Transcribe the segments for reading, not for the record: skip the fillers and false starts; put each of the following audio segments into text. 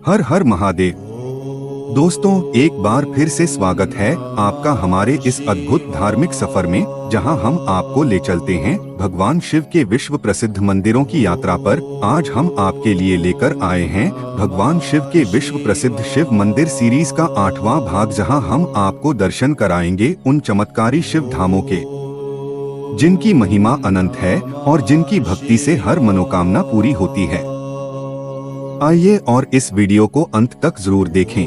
हर हर महादेव। दोस्तों, एक बार फिर से स्वागत है आपका हमारे इस अद्भुत धार्मिक सफर में, जहां हम आपको ले चलते हैं भगवान शिव के विश्व प्रसिद्ध मंदिरों की यात्रा पर। आज हम आपके लिए लेकर आए हैं भगवान शिव के विश्व प्रसिद्ध शिव मंदिर सीरीज का 8वां भाग, जहां हम आपको दर्शन कराएंगे उन चमत्कारी शिव धामों के जिनकी महिमा अनंत है और जिनकी भक्ति से हर मनोकामना पूरी होती है। आइए और इस वीडियो को अंत तक जरूर देखें।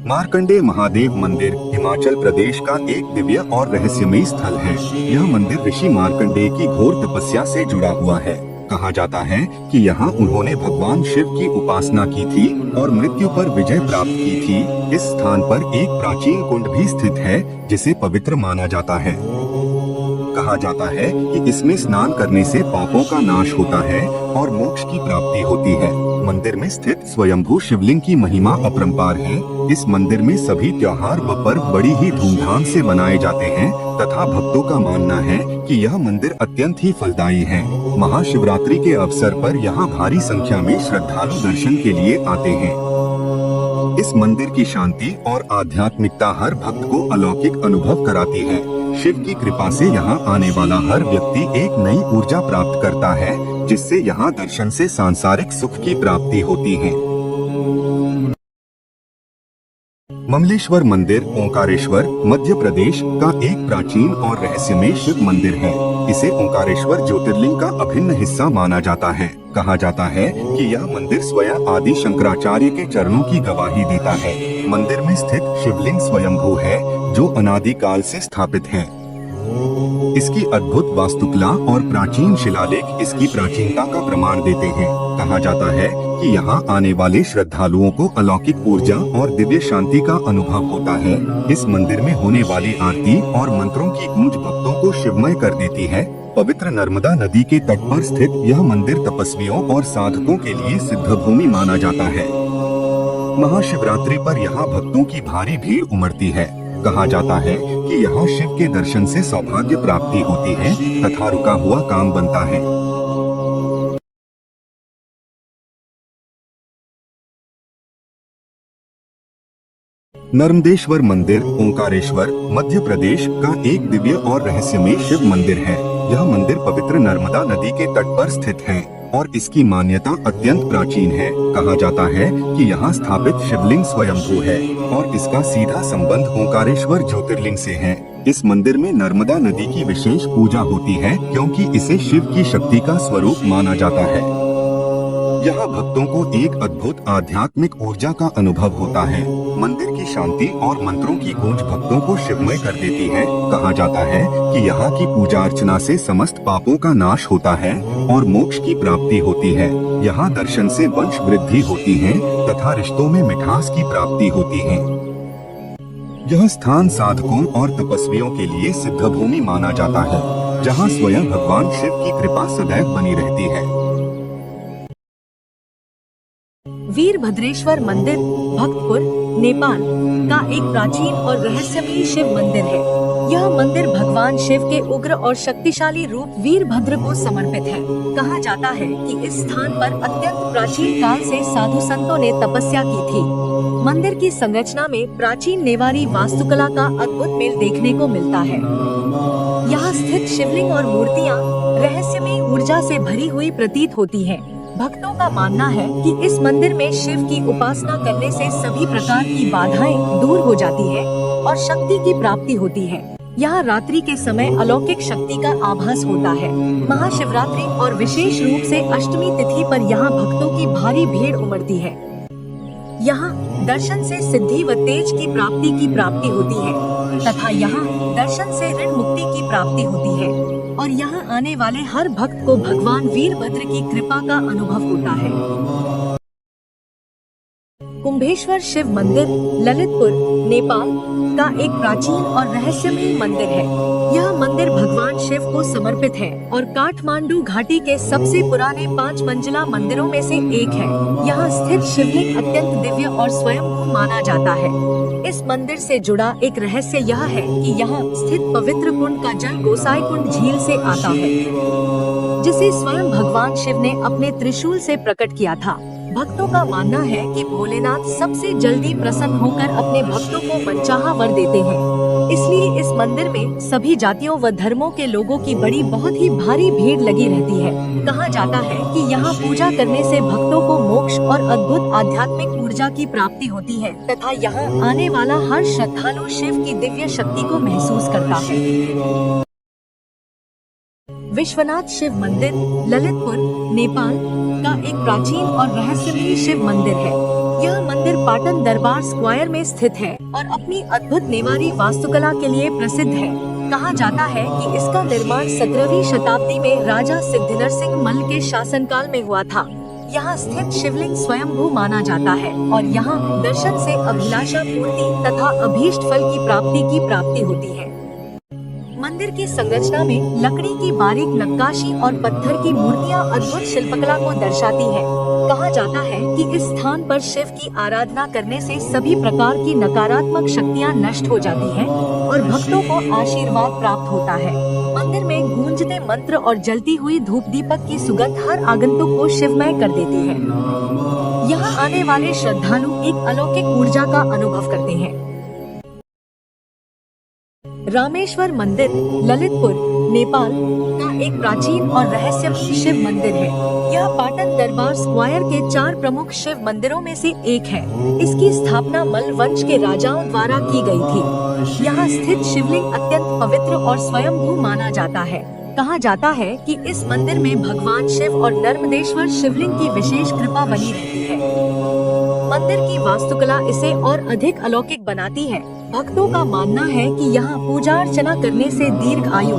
मार्कंडेय महादेव मंदिर हिमाचल प्रदेश का एक दिव्य और रहस्यमयी स्थल है। यह मंदिर ऋषि मार्कंडेय की घोर तपस्या से जुड़ा हुआ है। कहा जाता है कि यहाँ उन्होंने भगवान शिव की उपासना की थी और मृत्यु पर विजय प्राप्त की थी। इस स्थान पर एक प्राचीन कुंड भी स्थित है जिसे पवित्र माना जाता है। कहा जाता है कि इसमें स्नान करने से पापों का नाश होता है और मोक्ष की प्राप्ति होती है। मंदिर में स्थित स्वयंभू शिवलिंग की महिमा अपरंपार है। इस मंदिर में सभी त्योहार व पर्व बड़ी ही धूमधाम से मनाए जाते हैं तथा भक्तों का मानना है कि यह मंदिर अत्यंत ही फलदायी है। महाशिवरात्रि के अवसर पर यहाँ भारी संख्या में श्रद्धालु दर्शन के लिए आते हैं। इस मंदिर की शांति और आध्यात्मिकता हर भक्त को अलौकिक अनुभव कराती है। शिव की कृपा से यहाँ आने वाला हर व्यक्ति एक नई ऊर्जा प्राप्त करता है, जिससे यहाँ दर्शन से सांसारिक सुख की प्राप्ति होती है। ममलेश्वर मंदिर ओंकारेश्वर मध्य प्रदेश का एक प्राचीन और रहस्यमय शिव मंदिर है। इसे ओंकारेश्वर ज्योतिर्लिंग का अभिन्न हिस्सा माना जाता है। कहा जाता है कि यह मंदिर स्वयं आदि शंकराचार्य के चरणों की गवाही देता है। मंदिर में स्थित शिवलिंग स्वयंभू है, जो अनादिकाल से स्थापित है। इसकी अद्भुत वास्तुकला और प्राचीन शिलालेख इसकी प्राचीनता का प्रमाण देते हैं। कहा जाता है कि यहाँ आने वाले श्रद्धालुओं को अलौकिक ऊर्जा और दिव्य शांति का अनुभव होता है। इस मंदिर में होने वाली आरती और मंत्रों की गूंज भक्तों को शिवमय कर देती है। पवित्र नर्मदा नदी के तट पर स्थित यह मंदिर तपस्वियों और साधकों के लिए सिद्ध भूमि माना जाता है। महाशिवरात्रि पर यहाँ भक्तों की भारी भीड़ उमड़ती है। कहा जाता है कि यहाँ शिव के दर्शन से सौभाग्य प्राप्ति होती है तथा रुका हुआ काम बनता है। नर्मदेश्वर मंदिर ओंकारेश्वर मध्य प्रदेश का एक दिव्य और रहस्यमय शिव मंदिर है। यह मंदिर पवित्र नर्मदा नदी के तट पर स्थित है और इसकी मान्यता अत्यंत प्राचीन है। कहा जाता है कि यहाँ स्थापित शिवलिंग स्वयंभू है और इसका सीधा संबंध ओंकारेश्वर ज्योतिर्लिंग से है। इस मंदिर में नर्मदा नदी की विशेष पूजा होती है, क्योंकि इसे शिव की शक्ति का स्वरूप माना जाता है। यहाँ भक्तों को एक अद्भुत आध्यात्मिक ऊर्जा का अनुभव होता है। मंदिर की शांति और मंत्रों की गूंज भक्तों को शिवमय कर देती है। कहा जाता है कि यहाँ की पूजा अर्चना से समस्त पापों का नाश होता है और मोक्ष की प्राप्ति होती है। यहाँ दर्शन से वंश वृद्धि होती है तथा रिश्तों में मिठास की प्राप्ति होती है। यह स्थान साधकों और तपस्वियों के लिए सिद्ध भूमि माना जाता है, जहाँ स्वयं भगवान शिव की कृपा सदैव बनी रहती है। वीरभद्रेश्वर मंदिर भक्तपुर नेपाल का एक प्राचीन और रहस्यमयी शिव मंदिर है। यह मंदिर भगवान शिव के उग्र और शक्तिशाली रूप वीरभद्र को समर्पित है। कहा जाता है कि इस स्थान पर अत्यंत प्राचीन काल से साधु संतों ने तपस्या की थी। मंदिर की संरचना में प्राचीन नेवारी वास्तुकला का अद्भुत मेल देखने को मिलता है। यहाँ स्थित शिवलिंग और मूर्तियाँ रहस्यमयी ऊर्जा से भरी हुई प्रतीत होती हैं। भक्तों का मानना है कि इस मंदिर में शिव की उपासना करने से सभी प्रकार की बाधाएं दूर हो जाती है और शक्ति की प्राप्ति होती है। यहाँ रात्रि के समय अलौकिक शक्ति का आभास होता है। महाशिवरात्रि और विशेष रूप से अष्टमी तिथि पर यहाँ भक्तों की भारी भीड़ उमड़ती है। यहाँ दर्शन से सिद्धि व तेज की प्राप्ति होती है तथा यहाँ दर्शन से ऋण मुक्ति की प्राप्ति होती है और यहाँ आने वाले हर भक्त को भगवान वीरभद्र की कृपा का अनुभव होता है। कुंभेश्वर शिव मंदिर ललितपुर नेपाल का एक प्राचीन और रहस्यमय मंदिर है। यह मंदिर भगवान शिव को समर्पित है और काठमांडू घाटी के सबसे पुराने 5 मंजिला मंदिरों में से एक है। यहाँ स्थित शिवलिंग अत्यंत दिव्य और स्वयंभू माना जाता है। इस मंदिर से जुड़ा एक रहस्य यह है कि यहाँ स्थित पवित्र कुंड का जल गोसाई कुंड झील से आता है, जिसे स्वयं भगवान शिव ने अपने त्रिशूल से प्रकट किया था। भक्तों का मानना है कि भोलेनाथ सबसे जल्दी प्रसन्न होकर अपने भक्तों को मनचाहा वर देते हैं। इसलिए इस मंदिर में सभी जातियों व धर्मों के लोगों की बहुत ही भारी भीड़ लगी रहती है। कहा जाता है कि यहाँ पूजा करने से भक्तों को मोक्ष और अद्भुत आध्यात्मिक ऊर्जा की प्राप्ति होती है तथा यहाँ आने वाला हर श्रद्धालु शिव की दिव्य शक्ति को महसूस करता है। विश्वनाथ शिव मंदिर ललितपुर नेपाल का एक प्राचीन और रहस्यमयी शिव मंदिर है। यह मंदिर पाटन दरबार स्क्वायर में स्थित है और अपनी अद्भुत नेवारी वास्तुकला के लिए प्रसिद्ध है। कहा जाता है कि इसका निर्माण 17वीं शताब्दी में राजा सिद्धिनरसिंह मल्ल के शासनकाल में हुआ था। यहाँ स्थित शिवलिंग स्वयंभू माना जाता है और यहाँ दर्शन से अभिलाषा पूर्ति तथा अभीष्ट फल की प्राप्ति होती है। मंदिर की संरचना में लकड़ी की बारीक नक्काशी और पत्थर की मूर्तियां अद्भुत शिल्पकला को दर्शाती हैं। कहा जाता है कि इस स्थान पर शिव की आराधना करने से सभी प्रकार की नकारात्मक शक्तियां नष्ट हो जाती हैं और भक्तों को आशीर्वाद प्राप्त होता है। मंदिर में गूंजते मंत्र और जलती हुई धूप दीपक की सुगंध हर आगंतुक को शिवमय कर देती है। यहाँ आने वाले श्रद्धालु एक अलौकिक ऊर्जा का अनुभव करते हैं। रामेश्वर मंदिर ललितपुर नेपाल का एक प्राचीन और रहस्यमयी शिव मंदिर है। यह पाटन दरबार स्क्वायर के 4 प्रमुख शिव मंदिरों में से एक है। इसकी स्थापना मल्ल वंश के राजाओं द्वारा की गई थी। यहाँ स्थित शिवलिंग अत्यंत पवित्र और स्वयंभू माना जाता है। कहा जाता है कि इस मंदिर में भगवान शिव और नर्मदेश्वर शिवलिंग की विशेष कृपा बनी रहती है। मंदिर की वास्तुकला इसे और अधिक अलौकिक बनाती है। भक्तों का मानना है कि यहाँ पूजा अर्चना करने से दीर्घ आयु,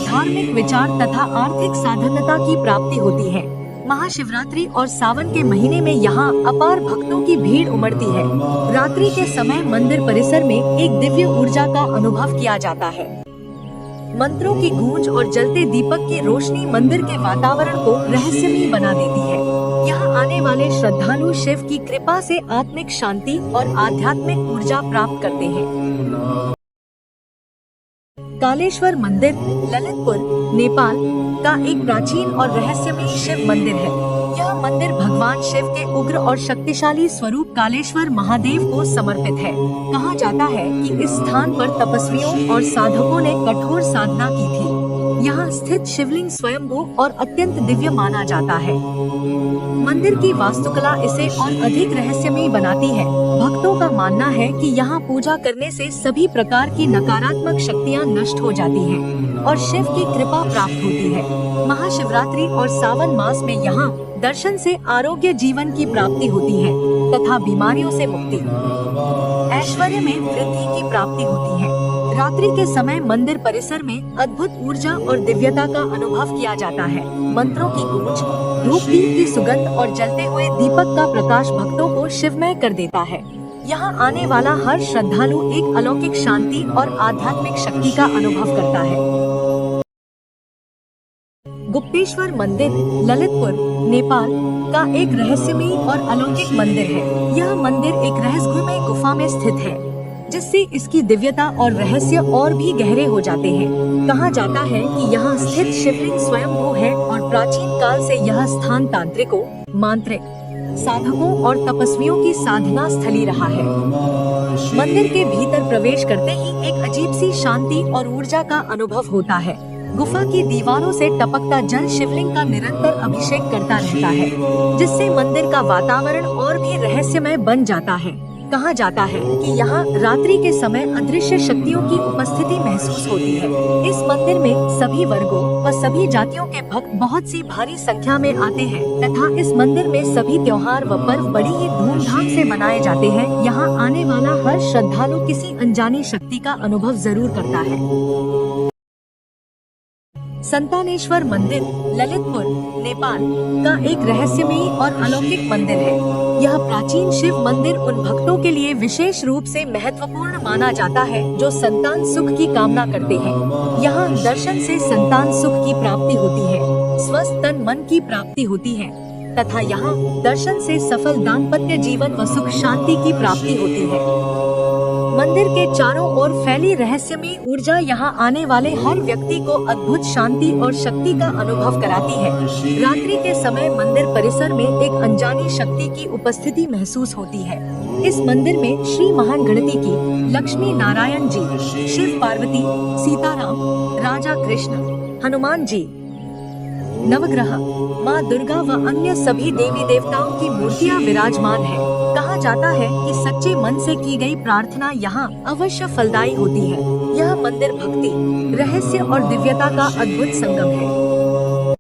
धार्मिक विचार तथा आर्थिक साधनता की प्राप्ति होती है। महाशिवरात्रि और सावन के महीने में यहाँ अपार भक्तों की भीड़ उमड़ती है। रात्रि के समय मंदिर परिसर में एक दिव्य ऊर्जा का अनुभव किया जाता है। मंत्रों की गूंज और जलते दीपक की रोशनी मंदिर के वातावरण को रहस्यमयी बना देती है। यहाँ आने वाले श्रद्धालु शिव की कृपा से आत्मिक शांति और आध्यात्मिक ऊर्जा प्राप्त करते हैं। कालेश्वर मंदिर ललितपुर नेपाल का एक प्राचीन और रहस्यमयी शिव मंदिर है। यह मंदिर भगवान शिव के उग्र और शक्तिशाली स्वरूप कालेश्वर महादेव को समर्पित है। कहा जाता है कि इस स्थान पर तपस्वियों और साधकों ने कठोर साधना की थी। यहाँ स्थित शिवलिंग स्वयंभू और अत्यंत दिव्य माना जाता है। मंदिर की वास्तुकला इसे और अधिक रहस्यमयी बनाती है। भक्तों का मानना है कि यहाँ पूजा करने से सभी प्रकार की नकारात्मक शक्तियाँ नष्ट हो जाती हैं और शिव की कृपा प्राप्त होती है। महाशिवरात्रि और सावन मास में यहाँ दर्शन से आरोग्य जीवन की प्राप्ति होती है तथा बीमारियों से मुक्ति, ऐश्वर्य में वृद्धि की प्राप्ति होती है। रात्रि के समय मंदिर परिसर में अद्भुत ऊर्जा और दिव्यता का अनुभव किया जाता है। मंत्रों की गूंज, धूप दीप की सुगंध और जलते हुए दीपक का प्रकाश भक्तों को शिवमय कर देता है। यहाँ आने वाला हर श्रद्धालु एक अलौकिक शांति और आध्यात्मिक शक्ति का अनुभव करता है। गुप्तेश्वर मंदिर ललितपुर नेपाल का एक रहस्यमयी और अलौकिक मंदिर है। यह मंदिर एक रहस्यमय गुफा में स्थित है, जिससे इसकी दिव्यता और रहस्य और भी गहरे हो जाते हैं। कहा जाता है कि यहाँ स्थित शिवलिंग स्वयंभू है और प्राचीन काल से यह स्थान तांत्रिकों, मांत्रिक, साधकों और तपस्वियों की साधना स्थली रहा है। मंदिर के भीतर प्रवेश करते ही एक अजीब सी शांति और ऊर्जा का अनुभव होता है। गुफा की दीवारों से टपकता जल शिवलिंग का निरंतर अभिषेक करता रहता है, जिससे मंदिर का वातावरण और भी रहस्यमय बन जाता है। कहा जाता है कि यहाँ रात्रि के समय अदृश्य शक्तियों की उपस्थिति महसूस होती है। इस मंदिर में सभी वर्गों व सभी जातियों के भक्त बहुत सी भारी संख्या में आते हैं तथा इस मंदिर में सभी त्योहार व पर्व बड़ी ही धूमधाम से मनाए जाते हैं। यहाँ आने वाला हर श्रद्धालु किसी अनजानी शक्ति का अनुभव जरूर करता है। संतानेश्वर मंदिर ललितपुर नेपाल का एक रहस्यमयी और अलौकिक मंदिर है। यह प्राचीन शिव मंदिर उन भक्तों के लिए विशेष रूप से महत्वपूर्ण माना जाता है जो संतान सुख की कामना करते हैं। यहाँ दर्शन से संतान सुख की प्राप्ति होती है, स्वस्थ तन मन की प्राप्ति होती है तथा यहाँ दर्शन से सफल दाम्पत्य जीवन व सुख शांति की प्राप्ति होती है। मंदिर के चारों ओर फैली रहस्यमयी ऊर्जा यहाँ आने वाले हर व्यक्ति को अद्भुत शांति और शक्ति का अनुभव कराती है। रात्रि के समय मंदिर परिसर में एक अनजानी शक्ति की उपस्थिति महसूस होती है। इस मंदिर में श्री महागणपति की, लक्ष्मी नारायण जी, शिव पार्वती, सीताराम, राजा कृष्ण, हनुमान जी, नवग्रह, माँ दुर्गा व अन्य सभी देवी देवताओं की मूर्तियाँ विराजमान है। कहा जाता है कि सच्चे मन से की गई प्रार्थना यहाँ अवश्य फलदायी होती है। यह मंदिर भक्ति, रहस्य और दिव्यता का अद्भुत संगम है।